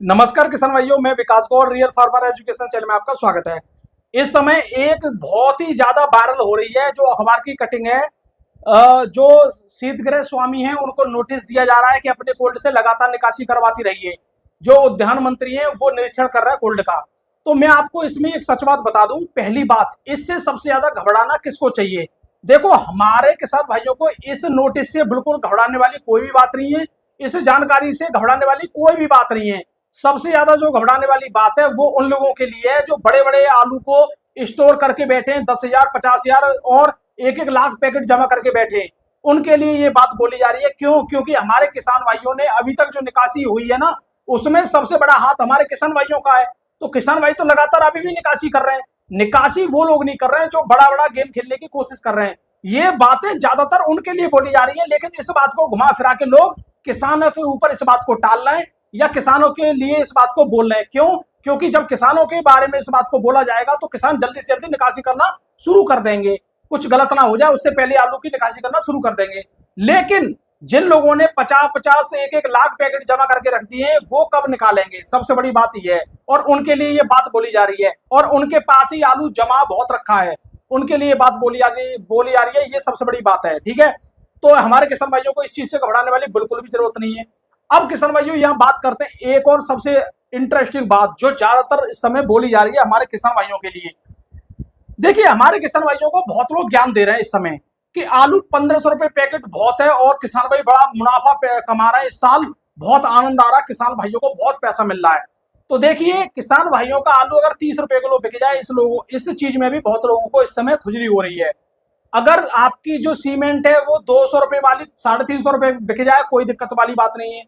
नमस्कार किसान भाइयों, मैं Vikas Gaur, real farmer education channel में आपका स्वागत है। इस समय एक बहुत ही ज्यादा वायरल हो रही है जो अखबार की कटिंग है। जो शीतगृह स्वामी हैं उनको नोटिस दिया जा रहा है कि अपने कोल्ड से लगातार निकासी करवाती रहिए। जो उद्यान मंत्री हैं वो निरीक्षण कर रहा है कोल्ड का। तो मैं आपको इसमें एक सच बात बता दूं। पहली बात, इससे सबसे ज्यादा घबराना किसको चाहिए? देखो, हमारे किसान भाइयों को इस नोटिस से बिल्कुल घबराने वाली कोई भी बात नहीं है। इस जानकारी से घबराने वाली कोई भी बात नहीं है। सबसे ज्यादा जो घबराने वाली बात है वो उन लोगों के लिए है जो बड़े बड़े आलू को स्टोर करके बैठे हैं, 10,000 50,000 और 1-1 लाख पैकेट जमा करके बैठे हैं। उनके लिए ये बात बोली जा रही है। क्यों? क्योंकि हमारे किसान भाइयों ने अभी तक जो निकासी हुई है ना, उसमें सबसे बड़ा हाथ हमारे किसान भाइयों का है। तो किसान भाई तो लगातार अभी भी निकासी कर रहे हैं। निकासी वो लोग नहीं कर रहे हैं जो बड़ा बड़ा गेम खेलने की कोशिश कर रहे हैं। ये बातें ज्यादातर उनके लिए बोली जा रही है, लेकिन इस बात को घुमा फिरा के लोग किसानों के ऊपर इस बात को टाल रहे हैं या किसानों के लिए इस बात को बोल रहे हैं। क्यों? क्योंकि जब किसानों के बारे में इस बात को बोला जाएगा तो किसान जल्दी से जल्दी निकासी करना शुरू कर देंगे। कुछ गलत ना हो जाए उससे पहले आलू की निकासी करना शुरू कर देंगे। लेकिन जिन लोगों ने 50-50 से 1-1 लाख पैकेट जमा करके रख दिए हैं वो कब निकालेंगे? सबसे बड़ी बात यह है। और उनके लिए ये बात बोली जा रही है, और उनके पास ही आलू जमा बहुत रखा है, उनके लिए बात बोली जा रही है। ये सबसे बड़ी बात है। ठीक है, तो हमारे किसान भाइयों को इस चीज से घबराने वाली बिल्कुल भी जरूरत नहीं है। अब किसान भाइयों यहाँ बात करते हैं एक और सबसे इंटरेस्टिंग बात जो ज्यादातर इस समय बोली जा रही है हमारे किसान भाइयों के लिए। देखिए, हमारे किसान भाइयों को बहुत लोग ज्ञान दे रहे हैं इस समय कि आलू 1500 रुपए पैकेट बहुत है और किसान भाई बड़ा मुनाफा कमा रहे हैं इस साल, बहुत आनंद आ रहा है, किसान भाइयों को बहुत पैसा मिल रहा है। तो देखिए, किसान भाइयों का आलू अगर 30 रुपए किलो बिक जाए, इस चीज में भी बहुत लोगों को इस समय खुजली हो रही है। अगर आपकी जो सीमेंट है वो 200 रुपए वाली 350 रुपए बिक जाए, कोई दिक्कत वाली बात नहीं है।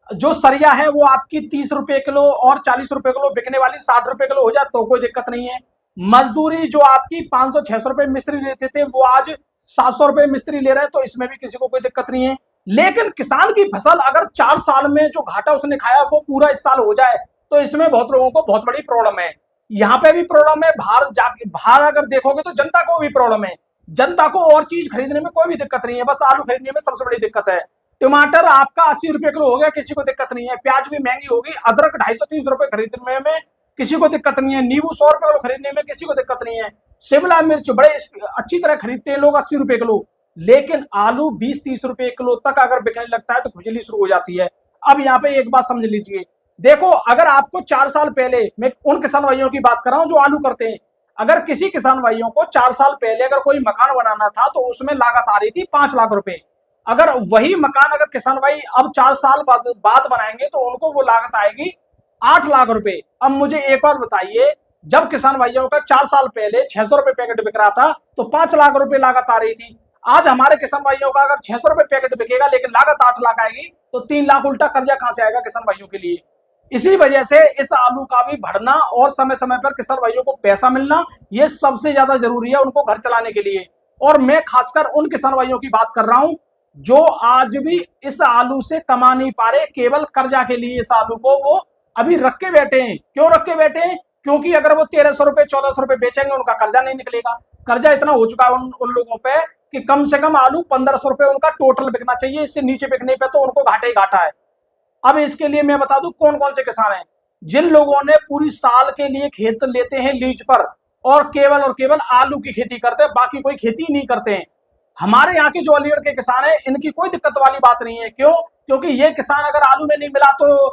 जो सरिया है वो आपकी 30 रुपए किलो और 40 रुपए किलो बिकने वाली 60 रुपए किलो हो जाए तो कोई दिक्कत नहीं है। मजदूरी जो आपकी 500-600 रुपए मिस्त्री लेते थे वो आज 700 रुपए मिस्त्री ले रहे हैं, तो इसमें भी किसी को कोई दिक्कत नहीं है। लेकिन किसान की फसल अगर 4 साल में जो घाटा उसने खाया वो पूरा इस साल हो जाए तो इसमें बहुत लोगों को बहुत बड़ी प्रॉब्लम है। यहाँ पे भी प्रॉब्लम है, बाहर अगर देखोगे तो जनता को भी प्रॉब्लम है। जनता को और चीज खरीदने में कोई भी दिक्कत नहीं है, बस आलू खरीदने में सबसे बड़ी दिक्कत है। टमाटर आपका 80 रुपए किलो हो गया, किसी को दिक्कत नहीं है। प्याज भी महंगी होगी, अदरक 250-300 रुपए खरीदने में किसी को दिक्कत नहीं है। नींबू 100 रुपए किलो खरीदने में किसी को दिक्कत नहीं है। शिमला मिर्च बड़े अच्छी तरह खरीदते हैं लोग 80 रुपए किलो, लेकिन आलू 20-30 रुपए किलो तक अगर बिकने लगता है तो खुजली शुरू हो जाती है। अब यहाँ पे एक बात समझ लीजिए, देखो, अगर आपको 4 साल पहले, मैं उन किसान भाइयों की बात कर रहा हूं जो आलू करते हैं, अगर किसी किसान भाइयों को 4 साल पहले अगर कोई मकान बनाना था तो उसमें लागत आ रही थी 5 लाख रुपए। अगर वही मकान अगर किसान भाई अब 4 साल बाद बनाएंगे तो उनको वो लागत आएगी 8 लाख रुपए। अब मुझे एक बात बताइए, जब किसान भाइयों का 4 साल पहले 600 रुपए पैकेट बिक रहा था तो 5 लाख रुपए लागत आ रही थी। आज हमारे किसान भाइयों का अगर 600 रुपए पैकेट बिकेगा लेकिन लागत 8 लाख आएगी तो 3 लाख उल्टा कर्जा कहां से आएगा किसान भाइयों के लिए? इसी वजह से इस आलू का भी बढ़ना और समय समय पर किसान भाइयों को पैसा मिलना ये सबसे ज्यादा जरूरी है उनको घर चलाने के लिए। और मैं खासकर उन किसान भाइयों की बात कर रहा हूं जो आज भी इस आलू से कमा नहीं पा रहे, केवल कर्जा के लिए इस आलू को वो अभी रख के बैठे हैं। क्यों रख के बैठे हैं? क्योंकि अगर वो 1300 रुपए 1400 रुपए बेचेंगे उनका कर्जा नहीं निकलेगा। कर्जा इतना हो चुका है उन लोगों पे कि कम से कम आलू 1500 रुपए उनका टोटल बिकना चाहिए, इससे नीचे बिकने पे तो उनको घाटा ही घाटा है। अब इसके लिए मैं बता दूं कौन कौन से किसान हैं। जिन लोगों ने पूरी साल के लिए खेत लेते हैं लीज पर और केवल आलू की खेती करते हैं, बाकी कोई खेती नहीं करते हैं। हमारे यहाँ के जो अलीगढ़ के किसान हैं इनकी कोई दिक्कत वाली बात नहीं है। क्यों? क्योंकि ये किसान अगर आलू में नहीं मिला तो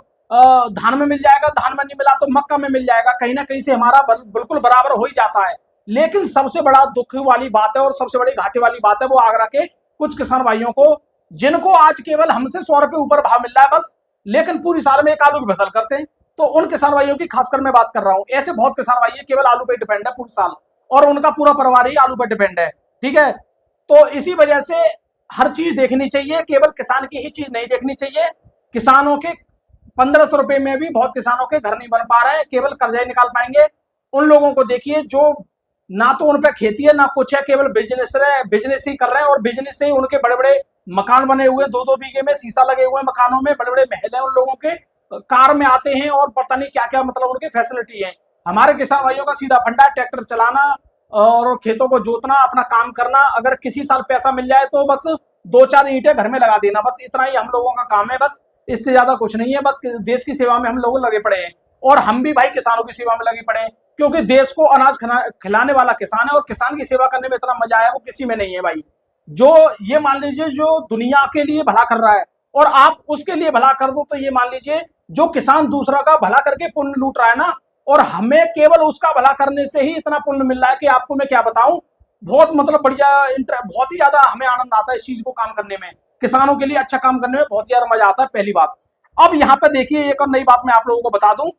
धान में मिल जाएगा, धान में नहीं मिला तो मक्का में मिल जाएगा, कहीं ना कहीं से हमारा बिल्कुल बराबर हो ही जाता है। लेकिन सबसे बड़ा दुख वाली बात है और सबसे बड़ी घाटे वाली बात है वो आगरा के कुछ किसान भाइयों को, जिनको आज केवल हमसे 100 रुपए ऊपर भाव मिल रहा है बस, लेकिन पूरी साल में एक आलू की फसल करते हैं। तो उन किसान भाइयों की खासकर मैं बात कर रहा हूं। ऐसे बहुत किसान भाई केवल आलू पे डिपेंड है पूरी साल, और उनका पूरा परिवार ही आलू पे डिपेंड है। ठीक है, तो इसी वजह से हर चीज देखनी चाहिए, केवल किसान की ही चीज नहीं देखनी चाहिए। किसानों के 1500 रुपए में भी बहुत किसानों के घर नहीं बन पा रहे हैं, केवल कर्जा ही निकाल पाएंगे। उन लोगों को देखिए जो ना तो उन पर खेती है ना कुछ है, केवल बिजनेस ही कर रहे हैं, और बिजनेस से ही उनके बड़े बड़े मकान बने हुए, 2-2 बीघे में शीशा लगे हुए मकानों में, बड़े बड़े महल हैं उन लोगों के, कार में आते हैं और पता नहीं क्या क्या मतलब उनकी फैसिलिटी है। हमारे किसान भाइयों का सीधा फंडा है ट्रैक्टर चलाना और खेतों को जोतना, अपना काम करना। अगर किसी साल पैसा मिल जाए तो बस 2-4 ईंटें घर में लगा देना, बस इतना ही हम लोगों का काम है। बस इससे ज्यादा कुछ नहीं है। बस देश की सेवा में हम लोग लगे पड़े हैं, और हम भी भाई किसानों की सेवा में लगे पड़े हैं, क्योंकि देश को अनाज खिलाने वाला किसान है, और किसान की सेवा करने में इतना मजा है वो किसी में नहीं है भाई। जो ये मान लीजिए जो दुनिया के लिए भला कर रहा है और आप उसके लिए भला कर दो, तो ये मान लीजिए जो किसान दूसरा का भला करके पुण्य लूट रहा है ना, और हमें केवल उसका भला करने से ही इतना पुण्य मिल रहा है कि आपको मैं क्या बताऊं। बहुत मतलब बढ़िया, बहुत ही ज्यादा हमें आनंद आता है इस चीज को काम करने में, किसानों के लिए अच्छा काम करने में बहुत ही ज्यादा मजा आता है, पहली बात। अब यहाँ पे देखिए एक और नई बात मैं आप लोगों को बता दूं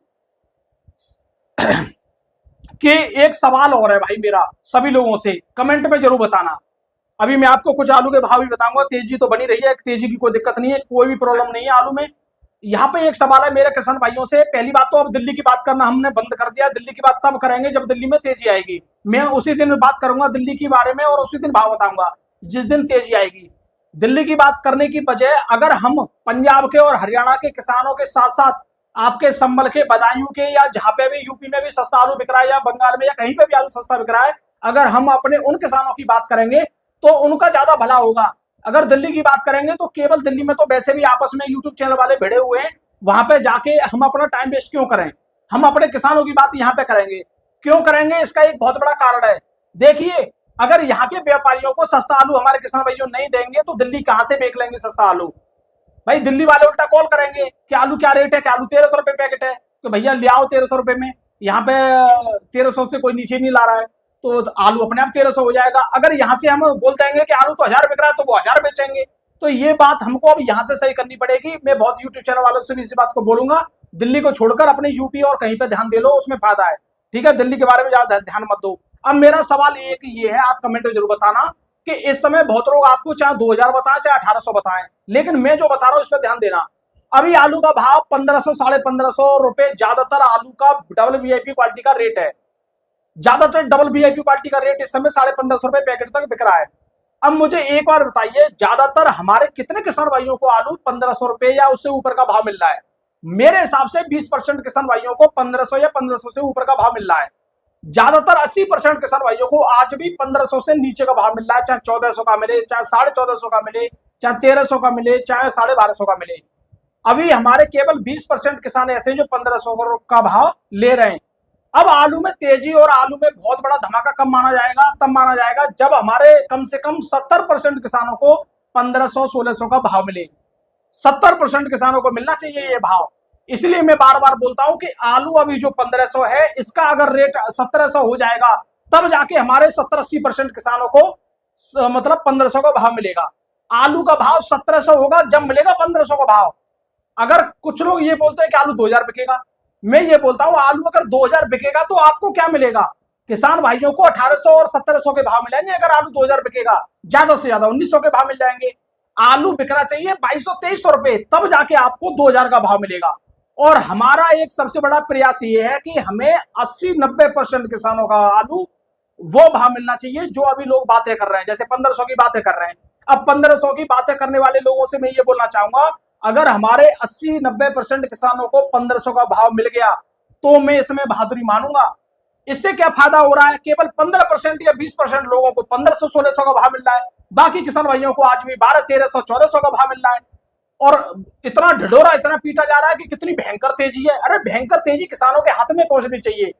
कि एक सवाल और है भाई मेरा सभी लोगों से, कमेंट में जरूर बताना। अभी मैं आपको कुछ आलू के भाव भी बताऊंगा, तेजी तो बनी रही है, तेजी की कोई दिक्कत नहीं है, कोई भी प्रॉब्लम नहीं है आलू में। यहाँ पे एक सवाल है मेरे किसान भाइयों से। पहली बात तो अब दिल्ली की बात करना हमने बंद कर दिया, दिल्ली की बात तब करेंगे जब दिल्ली में तेजी आएगी। मैं उसी दिन बात करूंगा दिल्ली के बारे में, और उसी दिन भाव बताऊंगा जिस दिन तेजी आएगी। दिल्ली की बात करने की बजाय अगर हम पंजाब के और हरियाणा के किसानों के साथ साथ आपके संभल के, बदायूं के, या जहां पे भी यूपी में भी सस्ता आलू बिक रहा है, या बंगाल में या कहीं पे भी आलू सस्ता बिक रहा है, अगर हम अपने उन किसानों की बात करेंगे तो उनका ज्यादा भला होगा। अगर दिल्ली की बात करेंगे तो केवल दिल्ली में तो वैसे भी आपस में यूट्यूब चैनल वाले भिड़े हुए हैं, वहां पे जाके हम अपना टाइम वेस्ट क्यों करें। हम अपने किसानों की बात यहाँ पे करेंगे। क्यों करेंगे, इसका एक बहुत बड़ा कारण है। देखिए, अगर यहाँ के व्यापारियों को सस्ता आलू हमारे किसान भाइयों नहीं देंगे तो दिल्ली कहां से बेच लेंगे सस्ता आलू। भाई दिल्ली वाले उल्टा कॉल करेंगे कि आलू क्या रेट है, कि आलू 1300 रुपए पैकेट है, तो भैया ले आओ 1300 रुपए में। यहाँ पे 1300 से कोई नीचे नहीं ला रहा है, तो आलू अपने आप 1300 हो जाएगा। अगर यहाँ से हम बोल देंगे कि आलू तो 1000 बिक रहा है, तो वो 1000 बेचेंगे। तो ये बात हमको अब यहाँ से सही करनी पड़ेगी। मैं बहुत यूट्यूब चैनल वालों से भी इसी बात को बोलूंगा, दिल्ली को छोड़कर अपने यूपी और कहीं पे ध्यान दे लो, उसमें फायदा है। ठीक है, दिल्ली के बारे में ज्यादा ध्यान मत दो। अब मेरा सवाल एक ये है, आप कमेंट में जरूर बताना कि इस समय बहुत लोग आपको चाहे 2000 बताएं चाहे 1800 बताएं, लेकिन मैं जो बता रहा हूं इस पर ध्यान देना। अभी आलू का भाव 1500 1550 रुपए ज्यादातर आलू का डबल वीआईपी क्वालिटी का रेट है। ज्यादातर डबल वीआईपी क्वालिटी का रेट इस समय 1550 रुपए पैकेट तक बिक रहा है। अब मुझे एक बार बताइए, ज्यादातर हमारे कितने किसान भाइयों को आलू 1500 रुपए या उससे ऊपर का भाव मिल रहा है? मेरे हिसाब से 20% किसान भाइयों को 1500 या 1500 से ऊपर का भाव मिल रहा है। ज्यादातर 80% किसान भाइयों को आज भी 1500 से नीचे का भाव मिल रहा है, चाहे 1400 का मिले, चाहे 1450 का मिले, चाहे 1300 का मिले, चाहे 1250 का मिले। अभी हमारे केवल 20% किसान ऐसे जो 1500 का भाव ले रहे हैं। अब आलू में तेजी और आलू में बहुत बड़ा धमाका कब माना जाएगा? तब माना जाएगा जब हमारे कम से कम 70% किसानों को 1500 1600 का भाव मिले। 70% किसानों को मिलना चाहिए ये भाव। इसलिए मैं बार बार बोलता हूं कि आलू अभी जो 1500 है, इसका अगर रेट 1700 हो जाएगा, तब जाके हमारे 70-80% किसानों को मतलब 1500 का भाव मिलेगा। आलू का भाव 1700 होगा जब मिलेगा 1500 का भाव। अगर कुछ लोग ये बोलते हैं कि आलू 2000 बिकेगा, मैं ये बोलता हूं आलू अगर 2000 बिकेगा तो आपको क्या मिलेगा? किसान भाइयों को 1800 और 1700 के भाव मिलेंगे। अगर आलू 2000 बिकेगा, ज्यादा से ज्यादा 1900 के भाव मिल जाएंगे। आलू बिकना चाहिए 2200-2300 रुपए, तब जाके आपको 2000 का भाव मिलेगा। और हमारा एक सबसे बड़ा प्रयास ये है कि हमें 80-90% किसानों का आलू वो भाव मिलना चाहिए जो अभी लोग बातें कर रहे हैं, जैसे 1500 की बातें कर रहे हैं। अब 1500 की बातें करने वाले लोगों से मैं ये बोलना चाहूंगा, अगर हमारे 80-90% किसानों को 1500 का भाव मिल गया तो मैं इसमें बहादुरी मानूंगा। इससे क्या फायदा हो रहा है? केवल 15% या 20% लोगों को 1500-1600 का भाव मिल रहा है, बाकी किसान भाइयों को आज भी 1200-1300-1400 का भाव मिल रहा है। और इतना ढिढोरा, इतना पीटा जा रहा है कि कितनी भयंकर तेजी है। अरे भयंकर तेजी किसानों के हाथ में पहुंचनी चाहिए।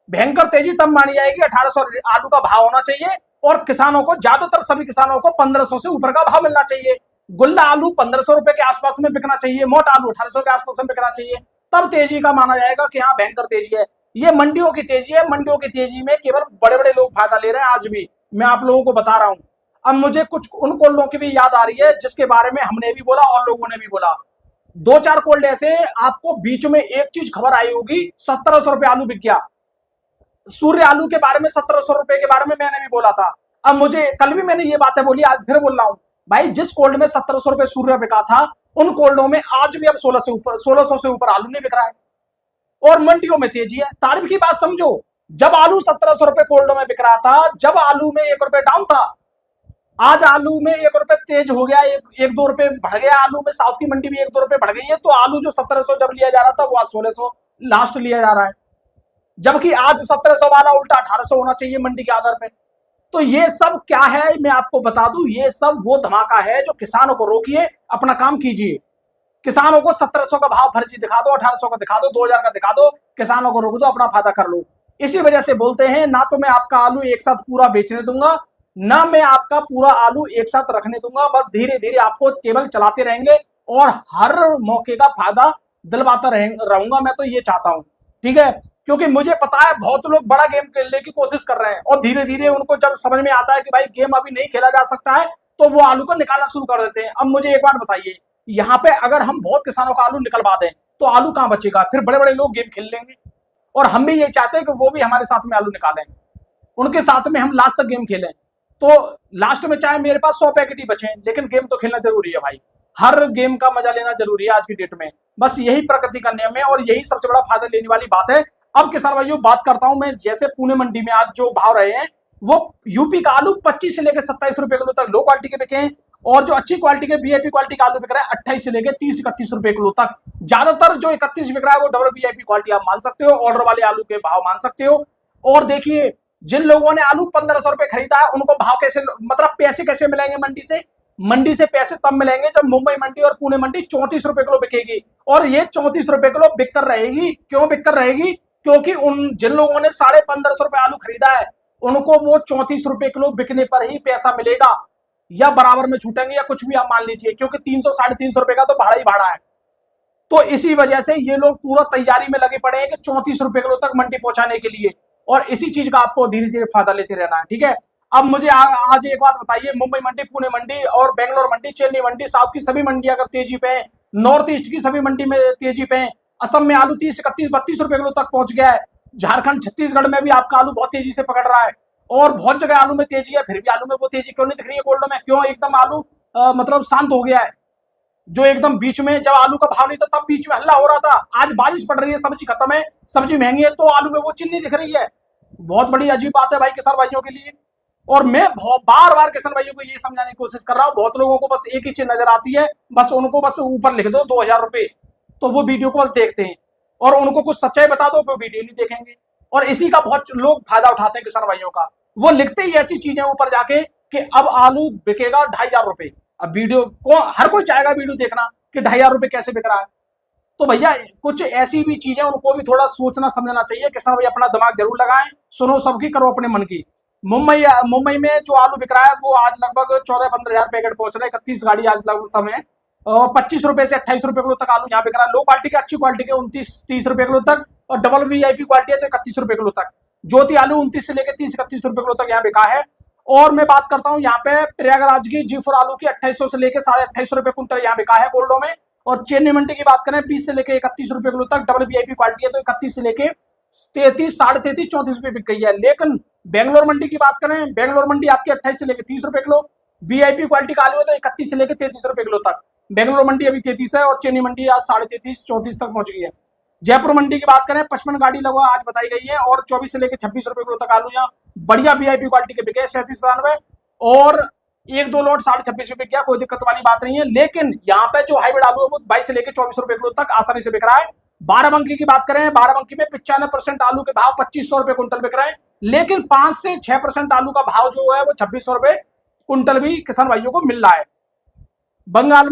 भयंकर तेजी तब मानी जाएगी 1800 आलू का भाव होना चाहिए, और किसानों को, ज्यादातर सभी किसानों को 1500 से ऊपर का भाव मिलना चाहिए। गुल्ला आलू 1500 रुपए के आसपास में बिकना चाहिए, मोटा आलू 1800 के आसपास में बिकना चाहिए, तब तेजी का माना जाएगा कि हाँ भयंकर तेजी है। ये मंडियों की तेजी है। मंडियों की तेजी में केवल बड़े बड़े लोग फायदा ले रहे हैं। आज भी मैं आप लोगों को बता रहा हूं। अब मुझे कुछ उन कोल्डों की भी याद आ रही है जिसके बारे में हमने भी बोला और लोगों ने भी बोला। 2-4 कोल्ड ऐसे, आपको बीच में एक चीज खबर आई होगी, 1700 रुपए आलू बिक गया। सूर्य आलू के बारे में 1700 रुपए के बारे में मैंने भी बोला था। अब मुझे कल भी मैंने ये बातें बोली, आज फिर बोल रहा हूं भाई, जिस कोल्ड में 1700 रुपए सूर्य बिका था, उन कोल्डों में आज भी अब 1600 से ऊपर आलू नहीं बिक रहा है, और मंडियों में तेजी है। तारीफ की बात समझो, जब आलू 1700 रुपए कोल्डों में बिक रहा था, जब आलू में 1 रुपए डाउन था, आज आलू में 1 रुपए तेज हो गया, 1-2 रुपए बढ़ गया आलू में। साउथ की मंडी में 1-2 रुपए बढ़ गई है, तो आलू जो 1700 जब लिया जा रहा था, वो आज 1600 लास्ट लिया जा रहा है, जबकि आज 1700 वाला उल्टा 1800 होना चाहिए मंडी के आधार पे। तो ये सब क्या है, मैं आपको बता दूं, ये सब वो धमाका है जो किसानों को रोकिए, अपना काम कीजिए। किसानों को 1700 का भाव फर्जी दिखा दो, 1800 का दिखा दो, 2000 का दिखा दो, किसानों को रोक दो, अपना फायदा कर लो। इसी वजह से बोलते हैं ना तो मैं आपका आलू एक साथ पूरा बेचने दूंगा, ना मैं आपका पूरा आलू एक साथ रखने दूंगा। बस धीरे धीरे आपको केवल चलाते रहेंगे और हर मौके का फायदा दिलवाता रहूंगा। मैं तो ये चाहता हूं, ठीक है, क्योंकि मुझे पता है बहुत लोग बड़ा गेम खेलने की कोशिश कर रहे हैं और धीरे धीरे उनको जब समझ में आता है कि भाई गेम अभी नहीं खेला जा सकता है, तो वो आलू को निकालना शुरू कर देते हैं। अब मुझे एक बात बताइए, यहाँ पे अगर हम बहुत किसानों का आलू निकलवा दें तो आलू कहां बचेगा? फिर बड़े बड़े लोग गेम खेल लेंगे। और हम भी ये चाहते हैं कि वो भी हमारे साथ में आलू निकालें, उनके साथ में हम लास्ट तक गेम खेलें। तो लास्ट में चाहे मेरे पास 100 पैकेट ही बचे, लेकिन गेम तो खेलना जरूरी है भाई। हर गेम का मजा लेना जरूरी है आज की डेट में। बस यही प्रकृति का नियम है और यही सबसे बड़ा फायदा लेने वाली बात है। अब किसान भाइयों बात करता हूं मैं, जैसे पुणे मंडी में आज जो भाव रहे हैं, वो यूपी का आलू 25 से लेकर 27 रुपए किलो तक लो क्वालिटी के बिके हैं, और जो अच्छी क्वालिटी के वीआईपी क्वालिटी का आलू बिक रहा है 28 से लेकर 30-31 रुपए किलो तक। ज्यादातर जो 31 बिक रहा है वो डबल वीआईपी क्वालिटी आप मान सकते हो, ऑर्डर वाले आलू के भाव मान सकते हो। और देखिए, जिन लोगों ने आलू 1500 रुपए खरीदा है उनको भाव कैसे, मतलब पैसे कैसे मिलेंगे मंडी से? मंडी से पैसे तब मिलेंगे जब मुंबई मंडी और पुणे मंडी 34 रुपए किलो बिकेगी, और ये 34 रुपए किलो बिककर रहेगी। क्यों बिककर रहेगी? क्योंकि उन जिन लोगों ने 1550 रुपए आलू खरीदा है उनको वो 34 रुपए किलो बिकने पर ही पैसा मिलेगा, या बराबर में छूटेंगे या कुछ भी आप मान लीजिए, क्योंकि 300-350 रुपए का तो भाड़ा ही भाड़ा है। तो इसी वजह से ये लोग पूरा तैयारी में लगे पड़े हैं कि 34 रुपए किलो तक मंडी पहुंचाने के लिए, और इसी चीज का आपको धीरे धीरे फायदा लेते रहना है, ठीक है। अब मुझे आज एक बात बताइए, मुंबई मंडी, पुणे मंडी और बेंगलोर मंडी, चेन्नई मंडी, साउथ की सभी मंडी अगर तेजी पे है, नॉर्थ ईस्ट की सभी मंडी में तेजी पे है, असम में आलू 30-31-32 रुपए किलो तक पहुंच गया है, झारखंड छत्तीसगढ़ में भी आपका आलू बहुत तेजी से पकड़ रहा है, और बहुत जगह आलू में तेजी है। फिर भी आलू में वो तेजी क्यों नहीं दिख रही है कोल्डो में? क्यों एकदम आलू मतलब शांत हो गया है? जो एकदम बीच में जब आलू का भाव नहीं था तब बीच में हल्ला हो रहा था, आज बारिश पड़ रही है, सब्जी खत्म है, सब्जी महंगी है, तो आलू में वो चिन्ह नहीं दिख रही है। बहुत बड़ी अजीब बात है भाई किसान भाइयों के लिए। और मैं बार बार किसान भाइयों को ये समझाने की कोशिश कर रहा हूँ, बहुत लोगों को बस एक ही चीज नजर आती है, बस उनको बस ऊपर लिख दो 2000 रुपए, तो वो वीडियो को बस देखते हैं, और उनको कुछ सच्चाई बता दो वो वीडियो नहीं देखेंगे। और इसी का बहुत लोग फायदा उठाते हैं किसान भाइयों का, वो लिखते ही ऐसी चीजें ऊपर जाके कि अब आलू बिकेगा 2500 रुपए। अब वीडियो को हर कोई चाहेगा वीडियो देखना कि 2500 रुपए कैसे बिक रहा है। तो भैया कुछ ऐसी भी चीजें उनको भी थोड़ा सोचना समझना चाहिए। किसान भाई अपना दिमाग जरूर लगाएं, सुनो सबकी, करो अपने मन की। मुंबई में जो आलू बिक रहा है वो आज लगभग 14-15 हजार पैकेट पहुंच रहे हैं, 31 गाड़ी आज लगभग समय, और 25 रुपए से 28 रुपए किलो तक आलू यहाँ बिक रहा है। लो क्वालिटी के, अच्छी क्वालिटी के 29-30 रुपए किलो तक, और डबल वीआईपी क्वालिटी है तो 31 रुपए किलो तक। ज्योति आलू 29 से लेकर 30-31 रुपए किलो तक यहाँ बिका है। और मैं बात करता हूँ यहाँ पे प्रयागराज की G4 आलू की 2800 से लेकर 2850 रुपए कुंटल यहाँ बिका है कोल्डो में। और चेन्नई मंडी की बात करें 20 से लेकर 31 रुपए किलो तक, डबल वीआईपी क्वालिटी है तो 31 से लेकर 33, 33.5, 34 रुपए बिक गई है। लेकिन बेंगलोर मंडी की बात करें, बेंगलोर मंडी आपकी 28 से लेकर 30 रुपए किलो, वीआईपी क्वालिटी का आलू है तो 31 से लेकर 33 रुपए किलो तक। बेंगलोर मंडी अभी 33 है और चेन्नई मंडी आज 33.5, 34 तक पहुंच गई है। जयपुर मंडी की बात करें 55 गाड़ी लगभग आज बताई गई है, और 24 से लेकर 26 रुपए किलो तक आलू यहाँ बढ़िया वीआईपी क्वालिटी के बिके 37-97, और 1-2 लोट 26.5 में बिक गया, कोई दिक्कत वाली बात नहीं है। लेकिन यहाँ पे जो हाइब्रिड आलू है वो 22 से लेकर 24 रुपए किलो तक आसानी से बिक रहा है। बाराबंकी की बात करें, बाराबंकी में 95% आलू के भाव 2500 रुपए कुंटल बिक रहे हैं, लेकिन 5 से 6% आलू का भाव जो है वो 2600 रुपए कुंटल भी किसान भाइयों को मिल रहा है। बंगाल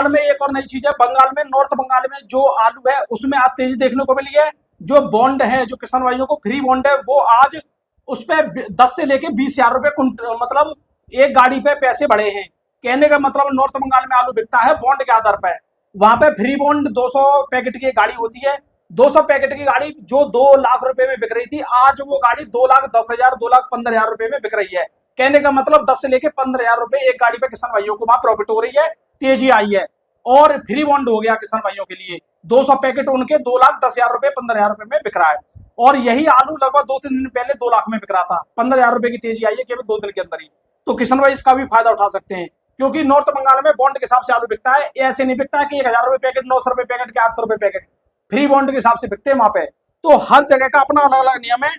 में एक और नई चीज है, बंगाल में, नॉर्थ बंगाल में जो आलू है उसमें आज तेजी देखने को मिली है। जो बॉन्ड है, जो किसान भाइयों को फ्री बॉन्ड है, वो आज उस पे 10 से लेके 20 हजार रुपए मतलब एक गाड़ी पे पैसे बढ़े हैं। कहने का मतलब नॉर्थ बंगाल में आलू बिकता है बॉन्ड के आधार पर। वहां पे फ्री बॉन्ड 200 पैकेट की गाड़ी होती है, 200 पैकेट की गाड़ी जो 2 लाख रुपए में बिक रही थी, आज वो गाड़ी 2,10,000, 2,15,000 रुपए में बिक रही है। कहने का मतलब 10 से लेके 15,000 रुपए एक गाड़ी पे किसान भाइयों को वहां प्रॉफिट हो रही है, तेजी आई है, और फ्री बॉन्ड हो गया किसान भाइयों के लिए। 200 पैकेट उनके 2,10,000 रुपए, 15,000 रुपए में बिक रहा है, और यही आलू लगभग 2-3 दिन पहले 2 लाख में बिक रहा था। 15,000 रुपए की तेजी आई है केवल 2 दिन के अंदर ही। तो किसान भाई इसका भी फायदा उठा सकते हैं, क्योंकि नॉर्थ बंगाल में बॉन्ड के हिसाब से आलू बिकता है, ऐसे नहीं बिकता है कि 1,000 रुपए पैकेट, 900 रुपए पैकेट के 800 रुपए पैकेट, फ्री बॉन्ड के हिसाब से बिकते हैं वहां पे। तो हर जगह का अपना अलग अलग नियम है।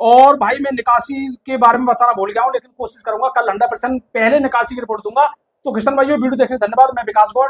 और भाई मैं निकासी के बारे में बताना भूल गया हूँ, लेकिन कोशिश करूंगा कल 100% पहले निकासी की रिपोर्ट दूंगा। तो किसान भाइयों वीडियो देखने धन्यवाद। मैं विकास गौड़।